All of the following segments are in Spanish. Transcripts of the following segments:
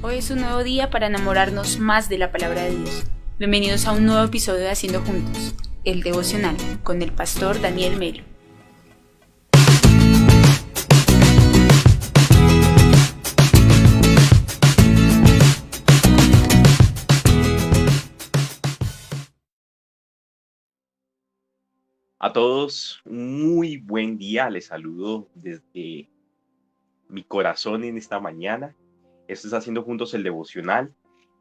Hoy es un nuevo día para enamorarnos más de la palabra de Dios. Bienvenidos a un nuevo episodio de Haciendo Juntos, el devocional con el pastor Daniel Melo. A todos, muy buen día. Les saludo desde mi corazón en esta mañana. Esto es Haciendo Juntos el devocional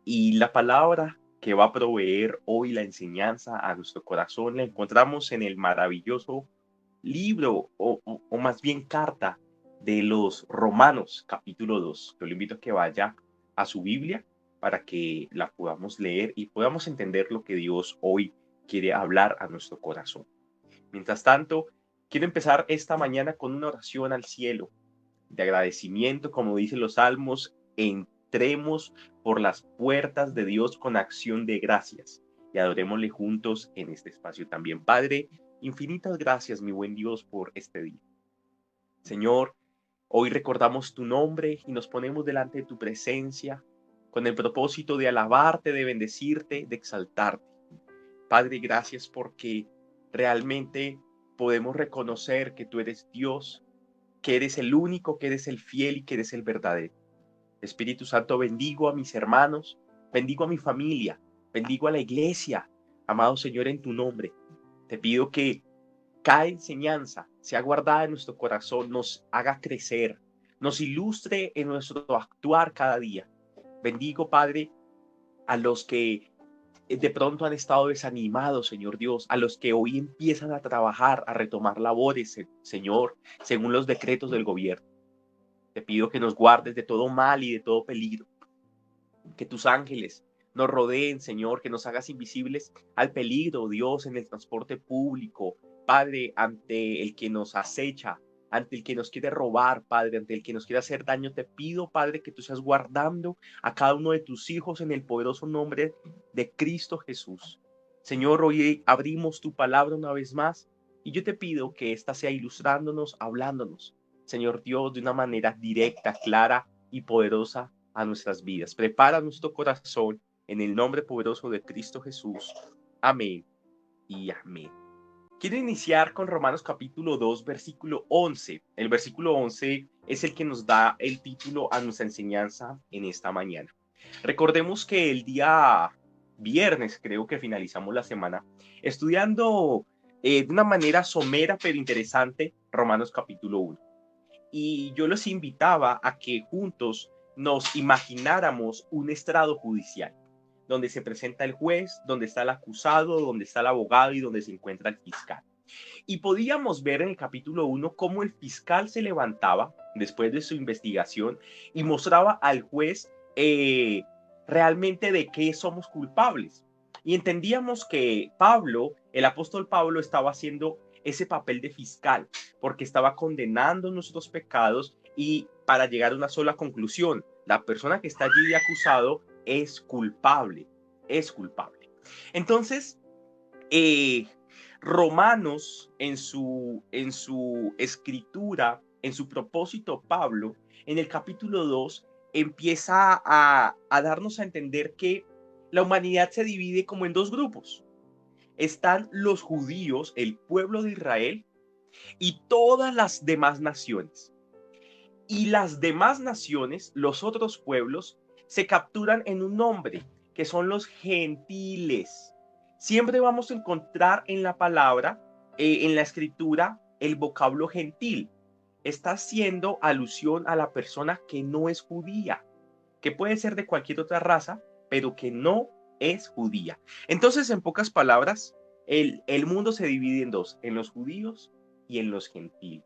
y la palabra que va a proveer hoy la enseñanza a nuestro corazón la encontramos en el maravilloso libro o más bien carta de los Romanos, capítulo 2. Yo le invito a que vaya a su Biblia para que la podamos leer y podamos entender lo que Dios hoy quiere hablar a nuestro corazón. Mientras tanto, quiero empezar esta mañana con una oración al cielo de agradecimiento, como dicen los salmos. Entremos por las puertas de Dios con acción de gracias y adorémosle juntos en este espacio también. Padre, infinitas gracias, mi buen Dios, por este día. Señor, hoy recordamos tu nombre y nos ponemos delante de tu presencia con el propósito de alabarte, de bendecirte, de exaltarte. Padre, gracias porque realmente podemos reconocer que tú eres Dios, que eres el único, que eres el fiel y que eres el verdadero. Espíritu Santo, bendigo a mis hermanos, bendigo a mi familia, bendigo a la iglesia. Amado Señor, en tu nombre, te pido que cada enseñanza sea guardada en nuestro corazón, nos haga crecer, nos ilustre en nuestro actuar cada día. Bendigo, Padre, a los que de pronto han estado desanimados, Señor Dios, a los que hoy empiezan a trabajar, a retomar labores, Señor, según los decretos del gobierno. Te pido que nos guardes de todo mal y de todo peligro, que tus ángeles nos rodeen, Señor, que nos hagas invisibles al peligro, Dios, en el transporte público, Padre, ante el que nos acecha, ante el que nos quiere robar, Padre, ante el que nos quiere hacer daño. Te pido, Padre, que tú seas guardando a cada uno de tus hijos en el poderoso nombre de Cristo Jesús. Señor, hoy abrimos tu palabra una vez más y yo te pido que ésta sea ilustrándonos, hablándonos, Señor Dios, de una manera directa, clara y poderosa a nuestras vidas. Prepara nuestro corazón en el nombre poderoso de Cristo Jesús. Amén y amén. Quiero iniciar con Romanos capítulo 2, versículo 11. El versículo 11 es el que nos da el título a nuestra enseñanza en esta mañana. Recordemos que el día viernes, creo que finalizamos la semana, estudiando de una manera somera pero interesante Romanos capítulo 1. Y yo los invitaba a que juntos nos imagináramos un estrado judicial, donde se presenta el juez, donde está el acusado, donde está el abogado y donde se encuentra el fiscal. Y podíamos ver en el capítulo 1 cómo el fiscal se levantaba después de su investigación y mostraba al juez realmente de qué somos culpables. Y entendíamos que Pablo, el apóstol Pablo, estaba haciendo ese papel de fiscal, porque estaba condenando nuestros pecados y para llegar a una sola conclusión: la persona que está allí de acusado es culpable, es culpable. Entonces, Romanos en su escritura, en su propósito, Pablo, en el capítulo 2, empieza a darnos a entender que la humanidad se divide como en dos grupos. Están los judíos, el pueblo de Israel, y todas las demás naciones. Y las demás naciones, los otros pueblos, se capturan en un nombre, que son los gentiles. Siempre vamos a encontrar en la palabra, en la escritura, el vocablo gentil. Está haciendo alusión a la persona que no es judía, que puede ser de cualquier otra raza, pero que no es judía. Entonces, en pocas palabras, el mundo se divide en dos: en los judíos y en los gentiles.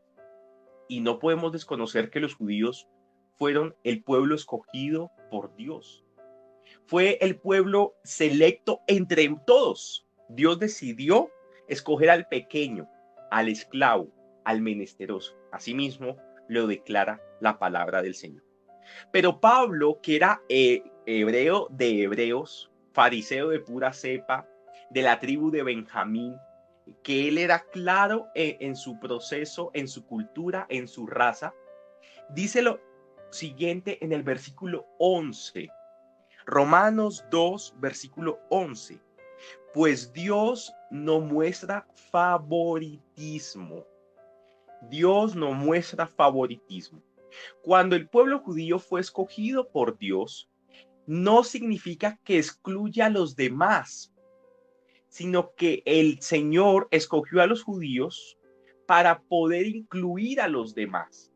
Y no podemos desconocer que los judíos fueron el pueblo escogido por Dios. Fue el pueblo selecto entre todos. Dios decidió escoger al pequeño, al esclavo, al menesteroso. Asimismo, lo declara la palabra del Señor. Pero Pablo, que era hebreo de hebreos, fariseo de pura cepa, de la tribu de Benjamín, que él era claro en su proceso, en su cultura, en su raza, díselo siguiente en el versículo 11. Romanos 2, versículo 11. Pues Dios no muestra favoritismo. Dios no muestra favoritismo. Cuando el pueblo judío fue escogido por Dios, no significa que excluya a los demás, sino que el Señor escogió a los judíos para poder incluir a los demás.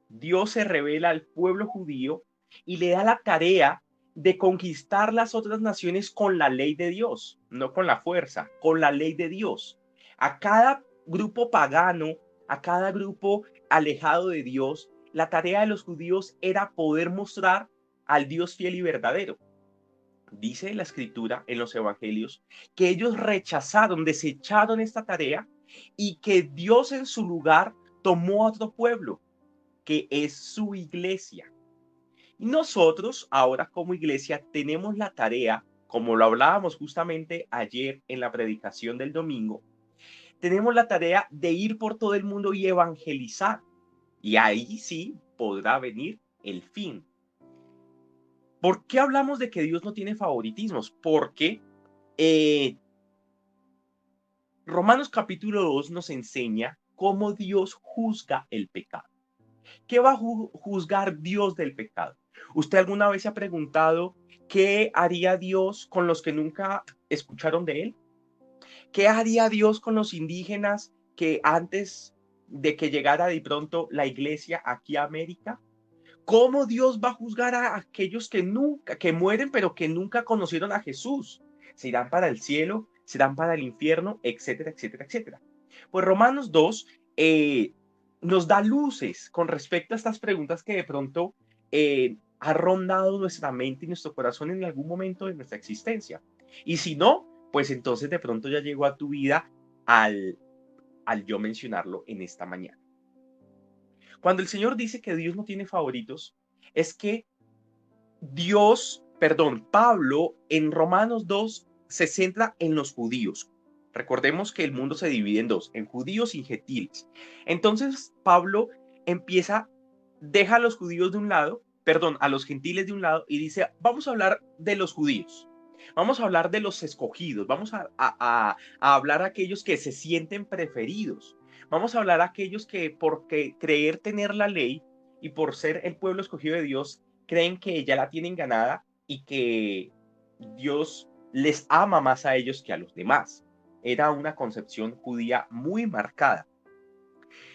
Dios se revela al pueblo judío y le da la tarea de conquistar las otras naciones con la ley de Dios, no con la fuerza, con la ley de Dios. A cada grupo pagano, a cada grupo alejado de Dios, la tarea de los judíos era poder mostrar al Dios fiel y verdadero. Dice la escritura en los evangelios que ellos rechazaron, desecharon esta tarea y que Dios en su lugar tomó a otro pueblo, que es su iglesia. Y nosotros ahora como iglesia tenemos la tarea, como lo hablábamos justamente ayer en la predicación del domingo, tenemos la tarea de ir por todo el mundo y evangelizar. Y ahí sí podrá venir el fin. ¿Por qué hablamos de que Dios no tiene favoritismos? Porque Romanos capítulo 2 nos enseña cómo Dios juzga el pecado. ¿Qué va a juzgar Dios del pecado? ¿Usted alguna vez se ha preguntado qué haría Dios con los que nunca escucharon de él? ¿Qué haría Dios con los indígenas que antes de que llegara de pronto la iglesia aquí a América? ¿Cómo Dios va a juzgar a aquellos que mueren, pero que nunca conocieron a Jesús? ¿Se irán para el cielo? ¿Se irán para el infierno? Etcétera, etcétera, etcétera. Pues Romanos 2 nos da luces con respecto a estas preguntas que de pronto ha rondado nuestra mente y nuestro corazón en algún momento de nuestra existencia. Y si no, pues entonces de pronto ya llegó a tu vida al yo mencionarlo en esta mañana. Cuando el Señor dice que Dios no tiene favoritos, es que Pablo en Romanos 2 se centra en los judíos. Recordemos que el mundo se divide en dos, en judíos y gentiles. Entonces Pablo deja a los judíos de un lado, a los gentiles de un lado y dice, vamos a hablar de los judíos. Vamos a hablar de los escogidos, vamos a hablar a aquellos que se sienten preferidos. Vamos a hablar a aquellos que por creer tener la ley y por ser el pueblo escogido de Dios, creen que ya la tienen ganada y que Dios les ama más a ellos que a los demás. Era una concepción judía muy marcada.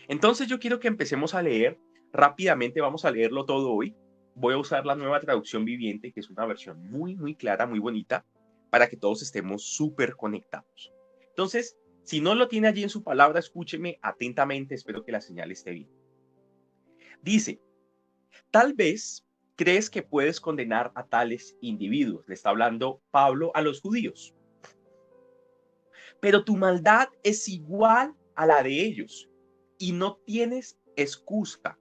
Entonces yo quiero que empecemos a leer rápidamente, vamos a leerlo todo hoy. Voy a usar la nueva traducción viviente, que es una versión muy, muy clara, muy bonita, para que todos estemos súper conectados. Entonces, si no lo tiene allí en su palabra, escúcheme atentamente, espero que la señal esté bien. Dice, tal vez crees que puedes condenar a tales individuos. Le está hablando Pablo a los judíos. Pero tu maldad es igual a la de ellos y no tienes excusa.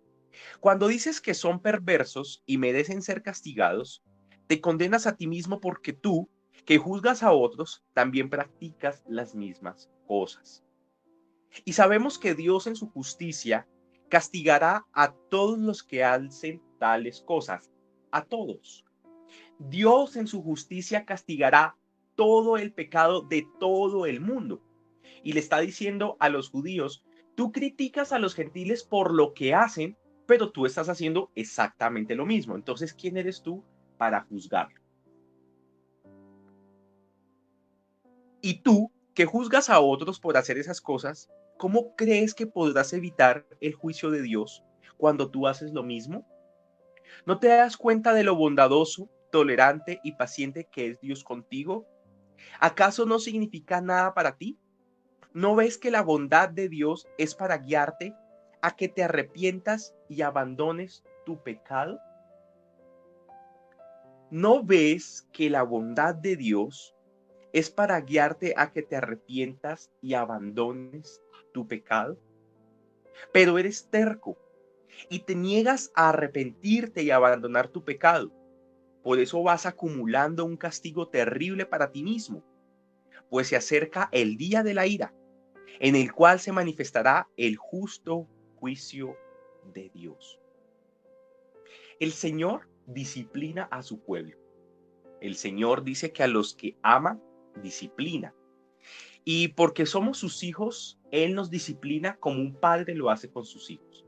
Cuando dices que son perversos y merecen ser castigados, te condenas a ti mismo porque tú, que juzgas a otros, también practicas las mismas cosas. Y sabemos que Dios en su justicia castigará a todos los que hacen tales cosas, a todos. Dios en su justicia castigará todo el pecado de todo el mundo. Y le está diciendo a los judíos, tú criticas a los gentiles por lo que hacen, pero tú estás haciendo exactamente lo mismo. Entonces, ¿quién eres tú para juzgarlo? Y tú, que juzgas a otros por hacer esas cosas, ¿cómo crees que podrás evitar el juicio de Dios cuando tú haces lo mismo? ¿No te das cuenta de lo bondadoso, tolerante y paciente que es Dios contigo? ¿Acaso no significa nada para ti? ¿No ves que la bondad de Dios es para guiarte a que te arrepientas y abandones tu pecado? ¿No ves que la bondad de Dios es para guiarte a que te arrepientas y abandones tu pecado? Pero eres terco y te niegas a arrepentirte y abandonar tu pecado. Por eso vas acumulando un castigo terrible para ti mismo, pues se acerca el día de la ira, en el cual se manifestará el justo juicio de Dios. El Señor disciplina a su pueblo. El Señor dice que a los que ama, disciplina. Y porque somos sus hijos, Él nos disciplina como un padre lo hace con sus hijos.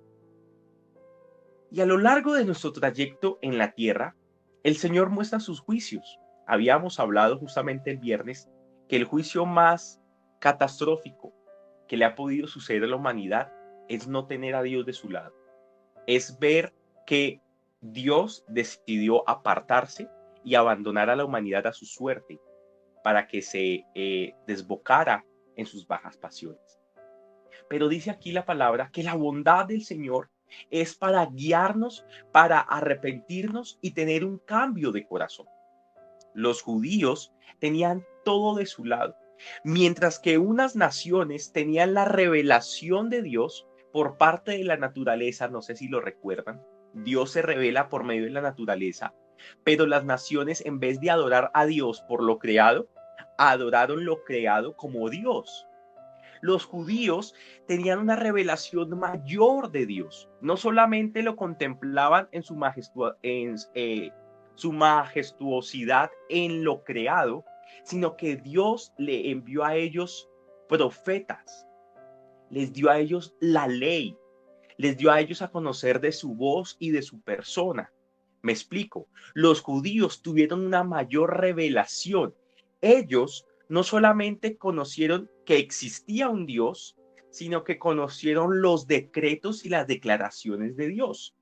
Y a lo largo de nuestro trayecto en la tierra, el Señor muestra sus juicios. Habíamos hablado justamente el viernes que el juicio más catastrófico que le ha podido suceder a la humanidad es no tener a Dios de su lado. Es ver que Dios decidió apartarse y abandonar a la humanidad a su suerte para que se desbocara en sus bajas pasiones. Pero dice aquí la palabra que la bondad del Señor es para guiarnos, para arrepentirnos y tener un cambio de corazón. Los judíos tenían todo de su lado, mientras que unas naciones tenían la revelación de Dios por parte de la naturaleza. No sé si lo recuerdan. Dios se revela por medio de la naturaleza, pero las naciones, en vez de adorar a Dios por lo creado, adoraron lo creado como Dios. Los judíos tenían una revelación mayor de Dios. No solamente lo contemplaban en su majestuosidad en lo creado, sino que Dios le envió a ellos profetas, les dio a ellos la ley, les dio a ellos a conocer de su voz y de su persona. Me explico, los judíos tuvieron una mayor revelación. Ellos no solamente conocieron que existía un Dios, sino que conocieron los decretos y las declaraciones de Dios.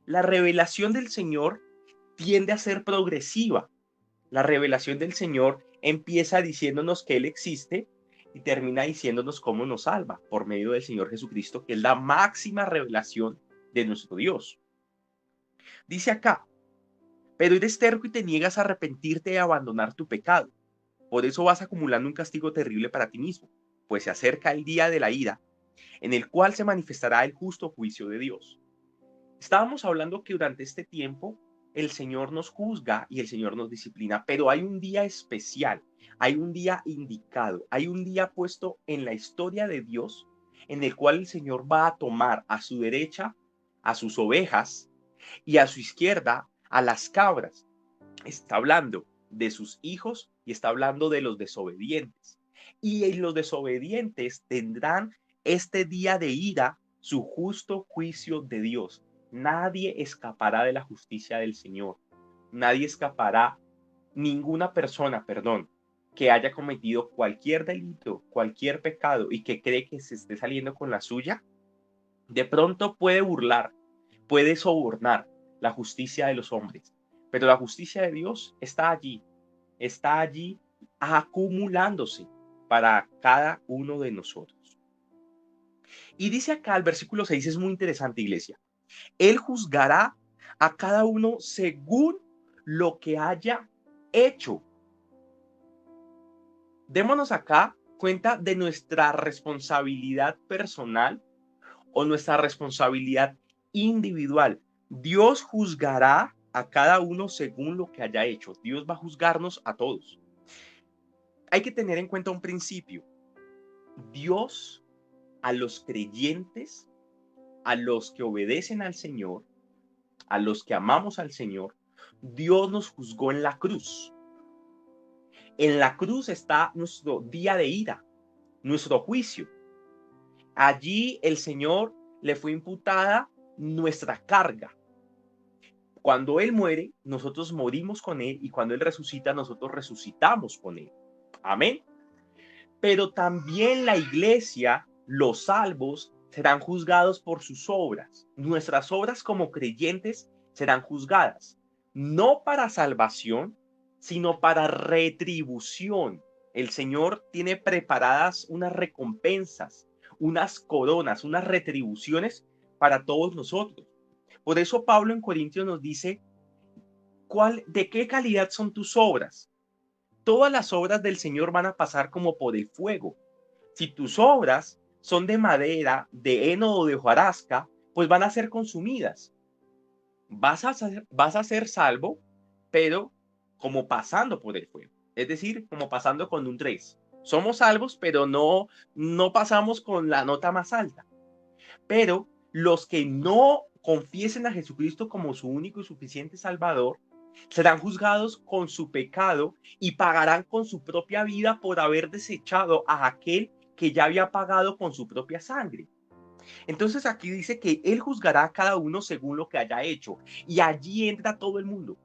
La revelación del Señor tiende a ser progresiva. La revelación del Señor empieza diciéndonos que Él existe y termina diciéndonos cómo nos salva por medio del Señor Jesucristo, que es la máxima revelación de nuestro Dios. Dice acá, pero eres terco y te niegas a arrepentirte y a abandonar tu pecado. Por eso vas acumulando un castigo terrible para ti mismo, pues se acerca el día de la ira, en el cual se manifestará el justo juicio de Dios. Estábamos hablando que durante este tiempo el Señor nos juzga y el Señor nos disciplina, pero hay un día especial, hay un día indicado, hay un día puesto en la historia de Dios en el cual el Señor va a tomar a su derecha a sus ovejas y a su izquierda a las cabras. Está hablando de sus hijos y está hablando de los desobedientes. Y los desobedientes tendrán este día de ira, su justo juicio de Dios. Nadie escapará de la justicia del Señor. Nadie escapará, ninguna persona, que haya cometido cualquier delito, cualquier pecado y que cree que se esté saliendo con la suya, de pronto puede burlar, puede sobornar la justicia de los hombres. Pero la justicia de Dios está allí acumulándose para cada uno de nosotros. Y dice acá el versículo 6, es muy interesante, iglesia. Él juzgará a cada uno según lo que haya hecho. Démonos acá cuenta de nuestra responsabilidad personal o nuestra responsabilidad individual. Dios juzgará a cada uno según lo que haya hecho. Dios va a juzgarnos a todos. Hay que tener en cuenta un principio. Dios, a los creyentes, a los que obedecen al Señor, a los que amamos al Señor, Dios nos juzgó en la cruz. En la cruz está nuestro día de ira, nuestro juicio. Allí el Señor le fue imputada nuestra carga. Cuando Él muere, nosotros morimos con Él, y cuando Él resucita, nosotros resucitamos con Él. Amén. Pero también la iglesia, los salvos, serán juzgados por sus obras. Nuestras obras como creyentes serán juzgadas, no para salvación, sino para retribución. El Señor tiene preparadas unas recompensas, unas coronas, unas retribuciones para todos nosotros. Por eso Pablo en Corintios nos dice, ¿de qué calidad son tus obras? Todas las obras del Señor van a pasar como por el fuego. Si tus obras son de madera, de heno o de hojarasca, pues van a ser consumidas. Vas a ser salvo, pero como pasando por el fuego. Es decir, como pasando con un 3. Somos salvos, pero no pasamos con la nota más alta. Pero los que no confiesen a Jesucristo como su único y suficiente Salvador, serán juzgados con su pecado y pagarán con su propia vida por haber desechado a aquel que ya había pagado con su propia sangre. Entonces aquí dice que Él juzgará a cada uno según lo que haya hecho, y allí entra todo el mundo,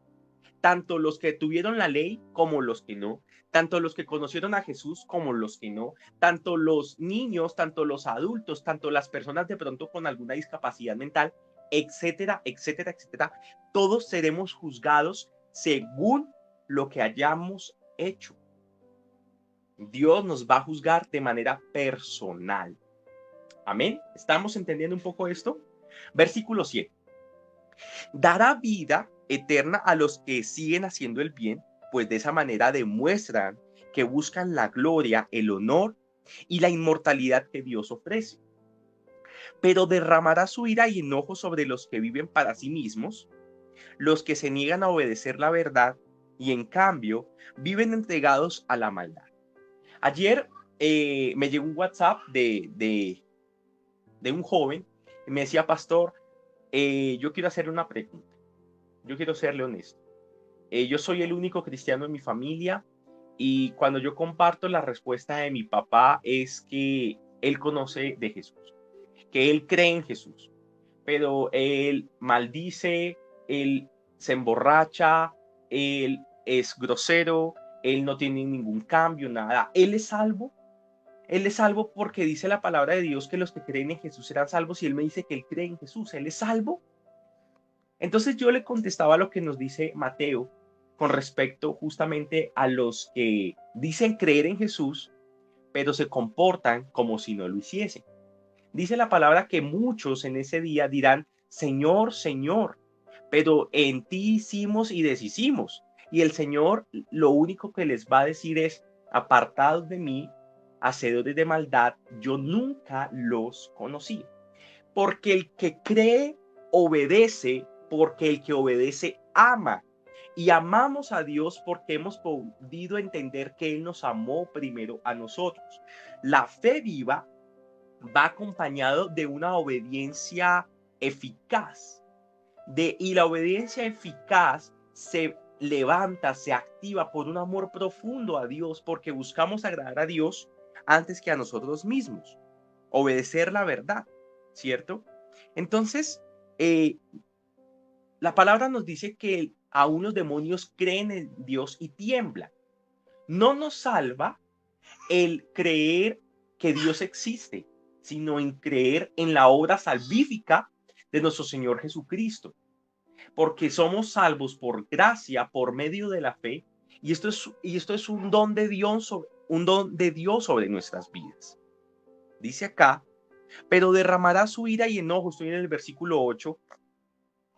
tanto los que tuvieron la ley como los que no, tanto los que conocieron a Jesús como los que no, tanto los niños, tanto los adultos, tanto las personas de pronto con alguna discapacidad mental, etcétera, etcétera, etcétera. Todos seremos juzgados según lo que hayamos hecho. Dios nos va a juzgar de manera personal. Amén. ¿Estamos entendiendo un poco esto? Versículo 7. Dará vida eterna a los que siguen haciendo el bien, pues de esa manera demuestran que buscan la gloria, el honor y la inmortalidad que Dios ofrece. Pero derramará su ira y enojo sobre los que viven para sí mismos, los que se niegan a obedecer la verdad y en cambio viven entregados a la maldad. Ayer me llegó un WhatsApp de un joven y me decía: pastor, yo quiero hacerle una pregunta. Yo quiero serle honesto. Yo soy el único cristiano en mi familia y cuando yo comparto, la respuesta de mi papá es que él conoce de Jesús, que él cree en Jesús, pero él maldice, él se emborracha, él es grosero, él no tiene ningún cambio, nada. Él es salvo. Él es salvo porque dice la palabra de Dios que los que creen en Jesús serán salvos, y él me dice que él cree en Jesús. ¿Él es salvo? Entonces yo le contestaba lo que nos dice Mateo con respecto justamente a los que dicen creer en Jesús, pero se comportan como si no lo hiciesen. Dice la palabra que muchos en ese día dirán: Señor, Señor, pero en ti hicimos y deshicimos. Y el Señor lo único que les va a decir es: apartados de mí, hacedores de maldad, yo nunca los conocí. Porque el que cree obedece, porque el que obedece ama. Y amamos a Dios porque hemos podido entender que Él nos amó primero a nosotros. La fe viva va acompañado de una obediencia eficaz. Y la obediencia eficaz se levanta, se activa por un amor profundo a Dios, porque buscamos agradar a Dios antes que a nosotros mismos. Obedecer la verdad, ¿cierto? Entonces, la palabra nos dice que aún los demonios creen en Dios y tiemblan. No nos salva el creer que Dios existe, sino en creer en la obra salvífica de nuestro Señor Jesucristo. Porque somos salvos por gracia, por medio de la fe, y esto es un don de Dios sobre nuestras vidas. Dice acá: pero derramará su ira y enojo, estoy en el versículo 8,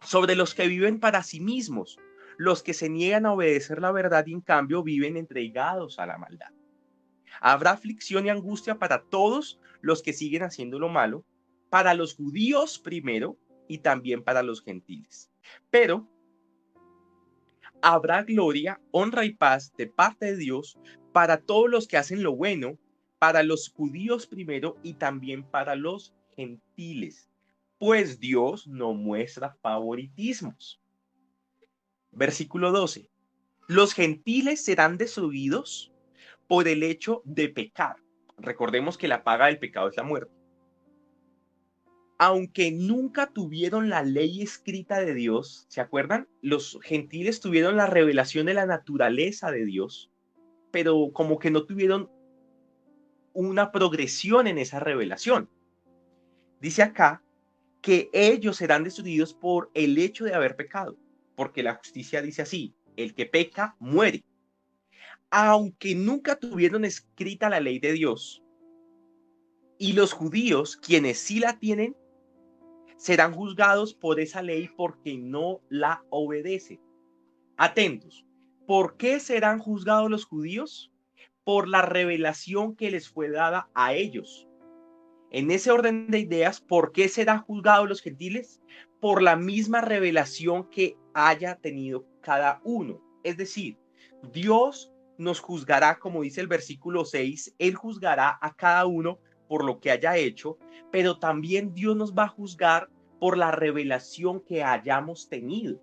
sobre los que viven para sí mismos, los que se niegan a obedecer la verdad y en cambio viven entregados a la maldad. Habrá aflicción y angustia para todos los que siguen haciendo lo malo, para los judíos primero y también para los gentiles. Pero habrá gloria, honra y paz de parte de Dios para todos los que hacen lo bueno, para los judíos primero y también para los gentiles, pues Dios no muestra favoritismos. Versículo 12. Los gentiles serán destruidos por el hecho de pecar. Recordemos que la paga del pecado es la muerte. Aunque nunca tuvieron la ley escrita de Dios, ¿se acuerdan? Los gentiles tuvieron la revelación de la naturaleza de Dios, pero como que no tuvieron una progresión en esa revelación. Dice acá que ellos serán destruidos por el hecho de haber pecado, porque la justicia dice así: el que peca muere. Aunque nunca tuvieron escrita la ley de Dios, y los judíos, quienes sí la tienen, serán juzgados por esa ley porque no la obedecen. Atentos. ¿Por qué serán juzgados los judíos? Por la revelación que les fue dada a ellos. En ese orden de ideas, ¿por qué serán juzgados los gentiles? Por la misma revelación que haya tenido cada uno. Es decir, Dios nos juzgará, como dice el versículo 6, Él juzgará a cada uno por lo que haya hecho, pero también Dios nos va a juzgar por la revelación que hayamos tenido.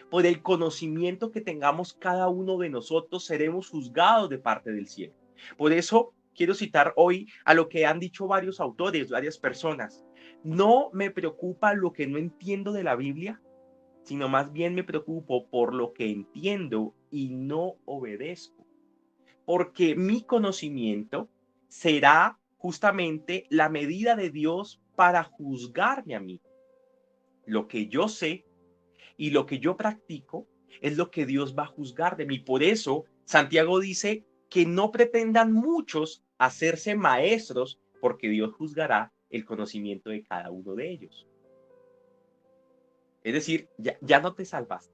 Por el conocimiento que tengamos cada uno de nosotros, seremos juzgados de parte del cielo. Por eso quiero citar hoy a lo que han dicho varios autores, varias personas. No me preocupa lo que no entiendo de la Biblia, sino más bien me preocupo por lo que entiendo y no obedezco. Porque mi conocimiento será justamente la medida de Dios para juzgarme a mí. Lo que yo sé y lo que yo practico es lo que Dios va a juzgar de mí. Por eso Santiago dice que no pretendan muchos hacerse maestros, porque Dios juzgará el conocimiento de cada uno de ellos. Es decir, ya no te salvaste.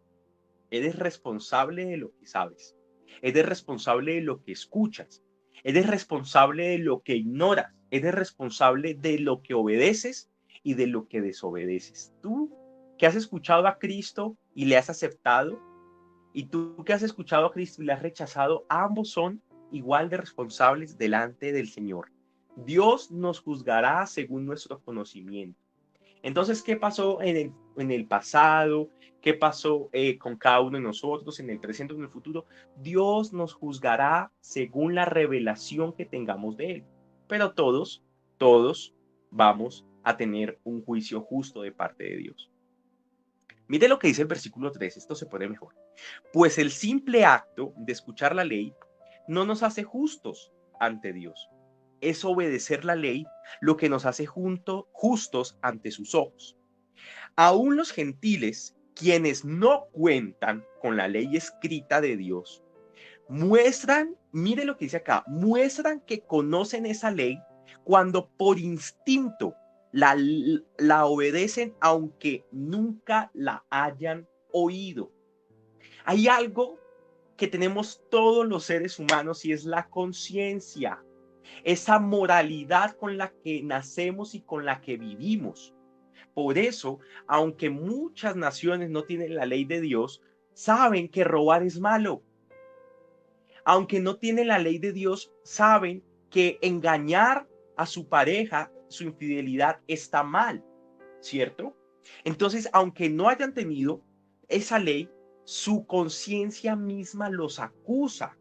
Eres responsable de lo que sabes. Eres responsable de lo que escuchas. Eres responsable de lo que ignoras. Eres responsable de lo que obedeces y de lo que desobedeces. Tú que has escuchado a Cristo y le has aceptado, y tú que has escuchado a Cristo y le has rechazado, ambos son igual de responsables delante del Señor. Dios nos juzgará según nuestro conocimiento. Entonces, ¿qué pasó en el pasado? ¿Qué pasó con cada uno de nosotros en el presente o en el futuro? Dios nos juzgará según la revelación que tengamos de Él. Pero todos vamos a tener un juicio justo de parte de Dios. Mire lo que dice el versículo 3, esto se pone mejor. Pues el simple acto de escuchar la ley no nos hace justos ante Dios. Es obedecer la ley lo que nos hace justos ante sus ojos. Aún los gentiles, quienes no cuentan con la ley escrita de Dios, muestran, mire lo que dice acá, muestran que conocen esa ley cuando por instinto la obedecen, aunque nunca la hayan oído. Hay algo que tenemos todos los seres humanos y es la conciencia, esa moralidad con la que nacemos y con la que vivimos. Por eso, aunque muchas naciones no tienen la ley de Dios, saben que robar es malo. Aunque no tienen la ley de Dios, saben que engañar a su pareja, su infidelidad, está mal, ¿cierto? Entonces, aunque no hayan tenido esa ley, su conciencia misma los acusa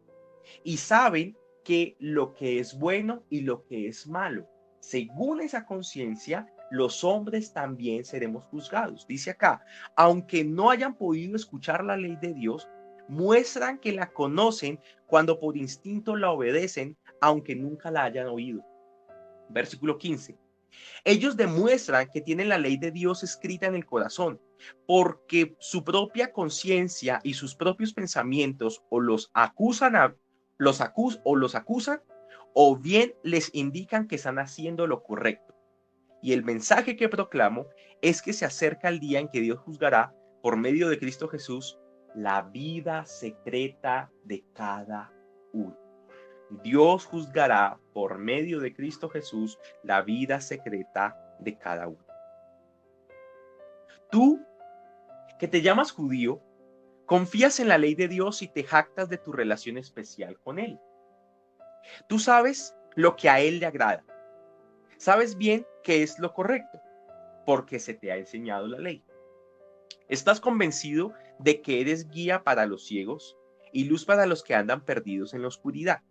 y saben que lo que es bueno y lo que es malo, según esa conciencia, los hombres también seremos juzgados. Dice acá, aunque no hayan podido escuchar la ley de Dios, muestran que la conocen cuando por instinto la obedecen, aunque nunca la hayan oído. Versículo 15. Ellos demuestran que tienen la ley de Dios escrita en el corazón, porque su propia conciencia y sus propios pensamientos o los acusan, o bien les indican que están haciendo lo correcto. Y el mensaje que proclamo es que se acerca el día en que Dios juzgará por medio de Cristo Jesús la vida secreta de cada uno. Dios juzgará por medio de Cristo Jesús la vida secreta de cada uno. Tú, que te llamas judío, confías en la ley de Dios y te jactas de tu relación especial con Él. Tú sabes lo que a Él le agrada. Sabes bien qué es lo correcto, porque se te ha enseñado la ley. Estás convencido de que eres guía para los ciegos y luz para los que andan perdidos en la oscuridad.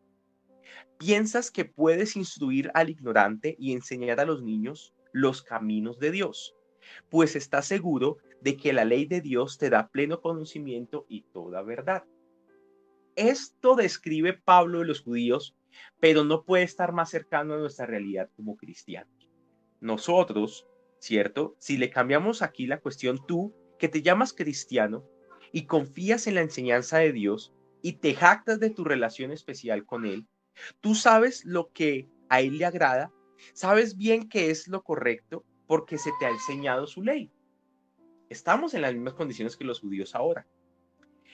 Piensas que puedes instruir al ignorante y enseñar a los niños los caminos de Dios, pues estás seguro de que la ley de Dios te da pleno conocimiento y toda verdad. Esto describe Pablo de los judíos, pero no puede estar más cercano a nuestra realidad como cristianos. Nosotros, ¿cierto? Si le cambiamos aquí la cuestión, tú, que te llamas cristiano y confías en la enseñanza de Dios y te jactas de tu relación especial con Él, tú sabes lo que a Él le agrada, sabes bien qué es lo correcto porque se te ha enseñado su ley. Estamos en las mismas condiciones que los judíos ahora.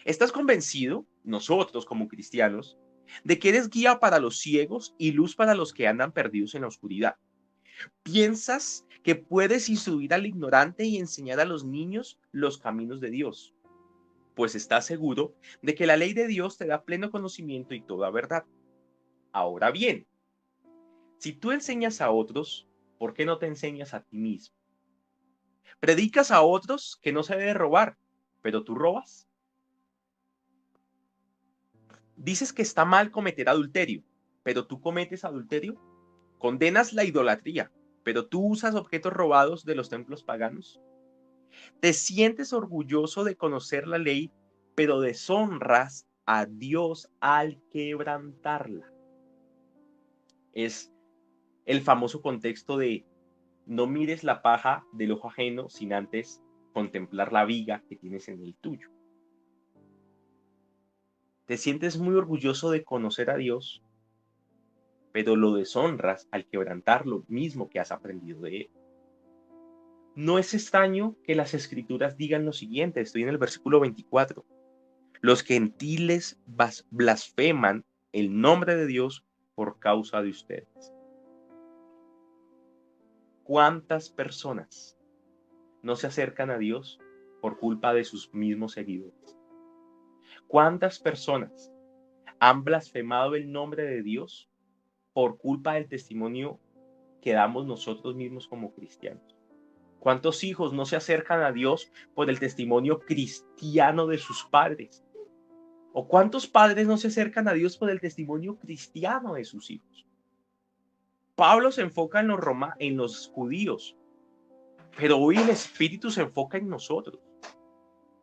¿Estás convencido, nosotros como cristianos, de que eres guía para los ciegos y luz para los que andan perdidos en la oscuridad? ¿Piensas que puedes instruir al ignorante y enseñar a los niños los caminos de Dios? Pues estás seguro de que la ley de Dios te da pleno conocimiento y toda verdad. Ahora bien, si tú enseñas a otros, ¿por qué no te enseñas a ti mismo? Predicas a otros que no se debe robar, pero tú robas. Dices que está mal cometer adulterio, pero tú cometes adulterio. Condenas la idolatría, pero tú usas objetos robados de los templos paganos. Te sientes orgulloso de conocer la ley, pero deshonras a Dios al quebrantarla. Es el famoso contexto de no mires la paja del ojo ajeno sin antes contemplar la viga que tienes en el tuyo. Te sientes muy orgulloso de conocer a Dios, pero lo deshonras al quebrantar lo mismo que has aprendido de Él. No es extraño que las escrituras digan lo siguiente, estoy en el versículo 24. Los gentiles blasfeman el nombre de Dios por causa de ustedes. ¿Cuántas personas no se acercan a Dios por culpa de sus mismos seguidores? ¿Cuántas personas han blasfemado el nombre de Dios por culpa del testimonio que damos nosotros mismos como cristianos? ¿Cuántos hijos no se acercan a Dios por el testimonio cristiano de sus padres? ¿O cuántos padres no se acercan a Dios por el testimonio cristiano de sus hijos? Pablo se enfoca en los judíos, pero hoy el Espíritu se enfoca en nosotros.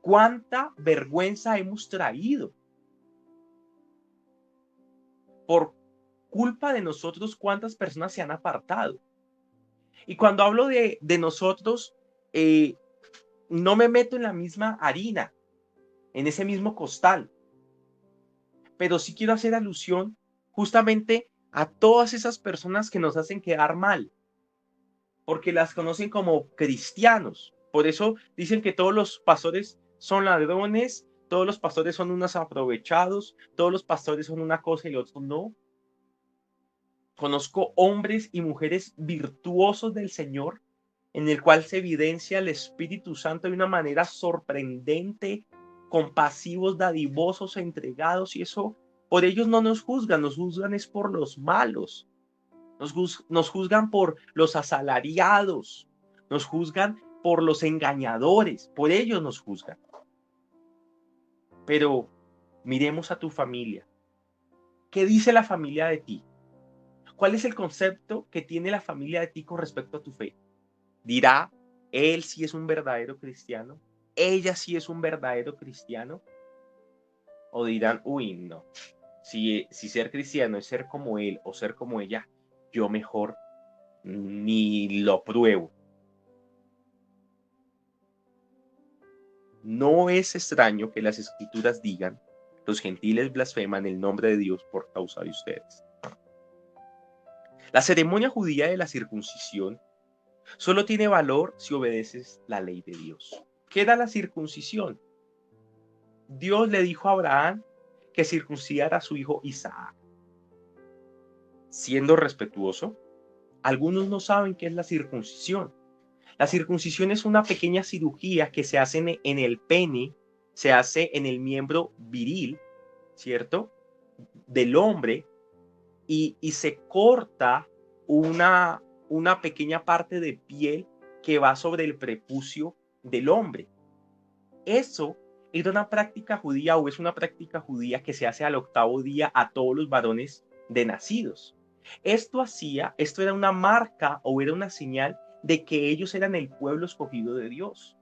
¿Cuánta vergüenza hemos traído? Por culpa de nosotros, ¿cuántas personas se han apartado? Y cuando hablo de nosotros, no me meto en la misma harina, en ese mismo costal, pero sí quiero hacer alusión justamente a todas esas personas que nos hacen quedar mal, porque las conocen como cristianos. Por eso dicen que todos los pastores son ladrones, todos los pastores son unos aprovechados, todos los pastores son una cosa y otros no. Conozco hombres y mujeres virtuosos del Señor, en el cual se evidencia el Espíritu Santo de una manera sorprendente, compasivos, dadivosos, entregados, y eso, por ellos no nos juzgan es por los malos, nos juzgan por los asalariados, nos juzgan por los engañadores, por ellos nos juzgan. Pero miremos a tu familia. ¿Qué dice la familia de ti? ¿Cuál es el concepto que tiene la familia de ti con respecto a tu fe? ¿Dirá, él sí es un verdadero cristiano? ¿Ella sí es un verdadero cristiano? ¿O dirán, uy, no, si ser cristiano es ser como él o ser como ella, yo mejor ni lo pruebo? No es extraño que las escrituras digan, los gentiles blasfeman el nombre de Dios por causa de ustedes. La ceremonia judía de la circuncisión solo tiene valor si obedeces la ley de Dios. ¿Qué era la circuncisión? Dios le dijo a Abraham que circuncidara a su hijo Isaac. Siendo respetuoso, algunos no saben qué es la circuncisión. La circuncisión es una pequeña cirugía que se hace en el pene, se hace en el miembro viril, ¿cierto? Del hombre, y se corta una pequeña parte de piel que va sobre el prepucio del hombre. Eso era una práctica judía, o es una práctica judía que se hace al 8º día a todos los varones de nacidos. Esto era una marca o era una señal de que ellos eran el pueblo escogido de Dios.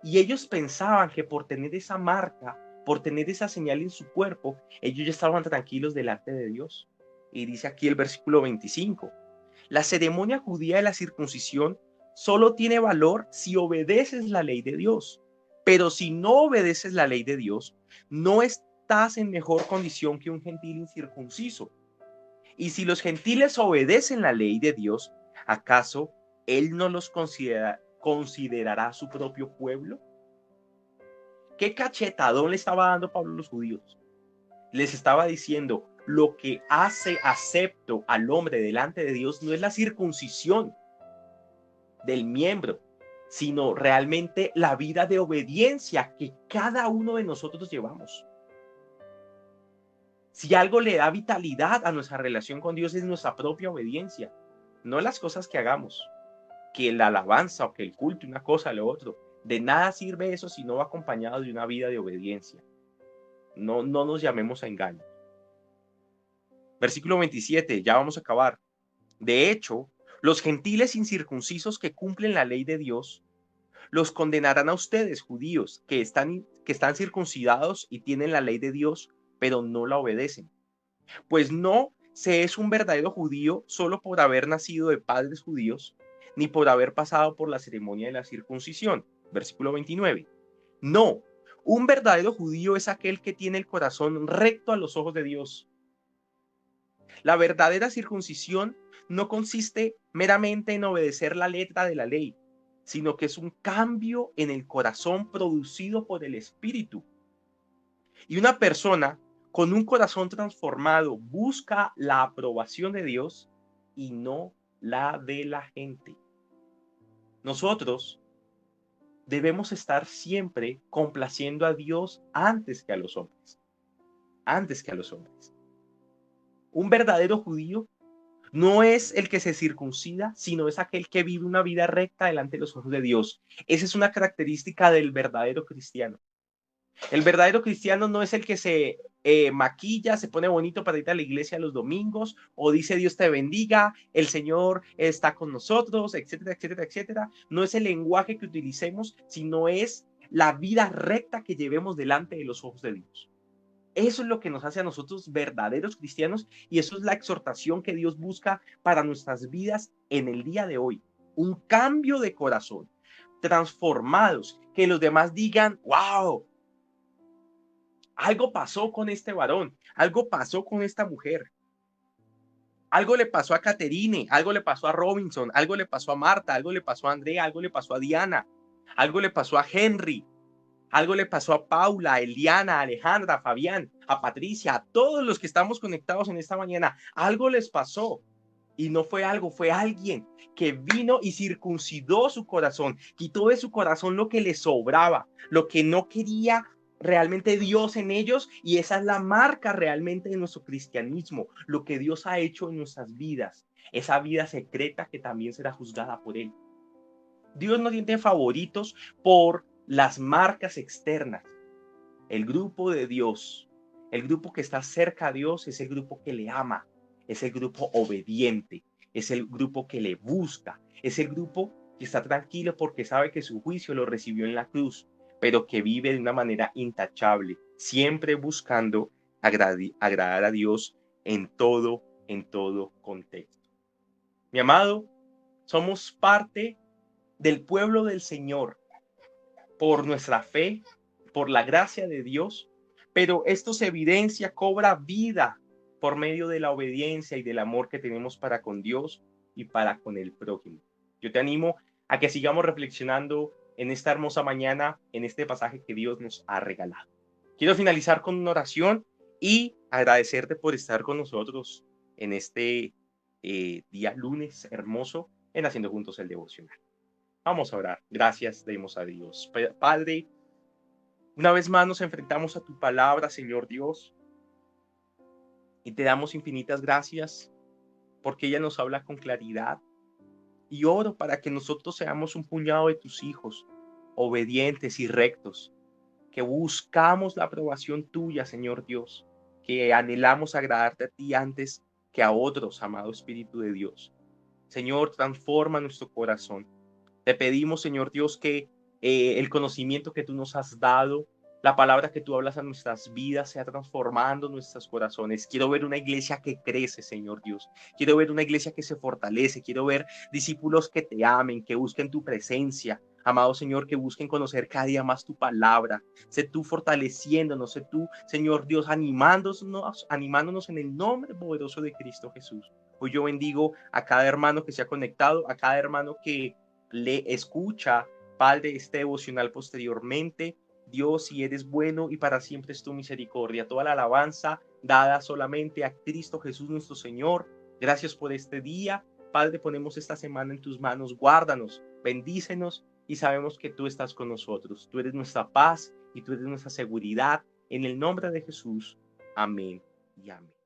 Y ellos pensaban que por tener esa marca, por tener esa señal en su cuerpo, ellos ya estaban tranquilos delante de Dios. Y dice aquí el versículo 25, la ceremonia judía de la circuncisión solo tiene valor si obedeces la ley de Dios. Pero si no obedeces la ley de Dios, no estás en mejor condición que un gentil incircunciso. Y si los gentiles obedecen la ley de Dios, ¿acaso Él no los considerará su propio pueblo? ¿Qué cachetadón le estaba dando Pablo a los judíos? Les estaba diciendo, lo que hace acepto al hombre delante de Dios no es la circuncisión del miembro, sino realmente la vida de obediencia que cada uno de nosotros llevamos. Si algo le da vitalidad a nuestra relación con Dios es nuestra propia obediencia, no las cosas que hagamos. que la alabanza o que el culto, una cosa, lo otro. De nada sirve eso si no va acompañado de una vida de obediencia. No nos llamemos a engaño. Versículo 27, ya vamos a acabar. De hecho, los gentiles incircuncisos que cumplen la ley de Dios, los condenarán a ustedes, judíos, que están circuncidados y tienen la ley de Dios, pero no la obedecen. Pues no se es un verdadero judío solo por haber nacido de padres judíos, ni por haber pasado por la ceremonia de la circuncisión. Versículo 29. No, un verdadero judío es aquel que tiene el corazón recto a los ojos de Dios. La verdadera circuncisión no consiste meramente en obedecer la letra de la ley, sino que es un cambio en el corazón producido por el Espíritu. Y una persona con un corazón transformado busca la aprobación de Dios y no la de la gente. Nosotros debemos estar siempre complaciendo a Dios antes que a los hombres. Antes que a los hombres. Un verdadero judío no es el que se circuncida, sino es aquel que vive una vida recta delante de los ojos de Dios. Esa es una característica del verdadero cristiano. El verdadero cristiano no es el que se maquilla, se pone bonito para ir a la iglesia los domingos o dice Dios te bendiga, el Señor está con nosotros, etcétera, etcétera, etcétera. No es el lenguaje que utilicemos, sino es la vida recta que llevemos delante de los ojos de Dios. Eso es lo que nos hace a nosotros verdaderos cristianos y eso es la exhortación que Dios busca para nuestras vidas en el día de hoy. Un cambio de corazón, transformados, que los demás digan, wow, algo pasó con este varón, algo pasó con esta mujer. Algo le pasó a Caterine, algo le pasó a Robinson, algo le pasó a Marta, algo le pasó a Andrea, algo le pasó a Diana, algo le pasó a Henry, algo le pasó a Paula, a Eliana, a Alejandra, a Fabián, a Patricia, a todos los que estamos conectados en esta mañana. Algo les pasó. Y no fue algo, fue alguien que vino y circuncidó su corazón, quitó de su corazón lo que le sobraba, lo que no quería realmente Dios en ellos, y esa es la marca realmente de nuestro cristianismo, lo que Dios ha hecho en nuestras vidas, esa vida secreta que también será juzgada por Él. Dios no tiene favoritos por las marcas externas. El grupo de Dios, el grupo que está cerca a Dios es el grupo que le ama, es el grupo obediente, es el grupo que le busca, es el grupo que está tranquilo porque sabe que su juicio lo recibió en la cruz, pero que vive de una manera intachable, siempre buscando agradar a Dios en todo contexto. Mi amado, somos parte del pueblo del Señor por nuestra fe, por la gracia de Dios, pero esto se evidencia, cobra vida por medio de la obediencia y del amor que tenemos para con Dios y para con el prójimo. Yo te animo a que sigamos reflexionando en esta hermosa mañana, en este pasaje que Dios nos ha regalado. Quiero finalizar con una oración y agradecerte por estar con nosotros en este día lunes hermoso en Haciendo Juntos el Devocional. Vamos a orar. Gracias demos a Dios. Padre, una vez más nos enfrentamos a tu palabra, Señor Dios, y te damos infinitas gracias porque ella nos habla con claridad. Y oro para que nosotros seamos un puñado de tus hijos, obedientes y rectos, que buscamos la aprobación tuya, Señor Dios, que anhelamos agradarte a ti antes que a otros, amado Espíritu de Dios. Señor, transforma nuestro corazón. Te pedimos, Señor Dios, que el conocimiento que tú nos has dado, la palabra que tú hablas a nuestras vidas sea transformando nuestros corazones. Quiero ver una iglesia que crece, Señor Dios. Quiero ver una iglesia que se fortalece. Quiero ver discípulos que te amen, que busquen tu presencia. Amado Señor, que busquen conocer cada día más tu palabra. Sé tú fortaleciéndonos, sé tú, Señor Dios, animándonos en el nombre poderoso de Cristo Jesús. Hoy yo bendigo a cada hermano que se ha conectado, a cada hermano que le escucha, Padre, este devocional posteriormente. Dios, si eres bueno y para siempre es tu misericordia. Toda la alabanza dada solamente a Cristo Jesús nuestro Señor. Gracias por este día. Padre, ponemos esta semana en tus manos. Guárdanos, bendícenos y sabemos que tú estás con nosotros. Tú eres nuestra paz y tú eres nuestra seguridad. En el nombre de Jesús. Amén y amén.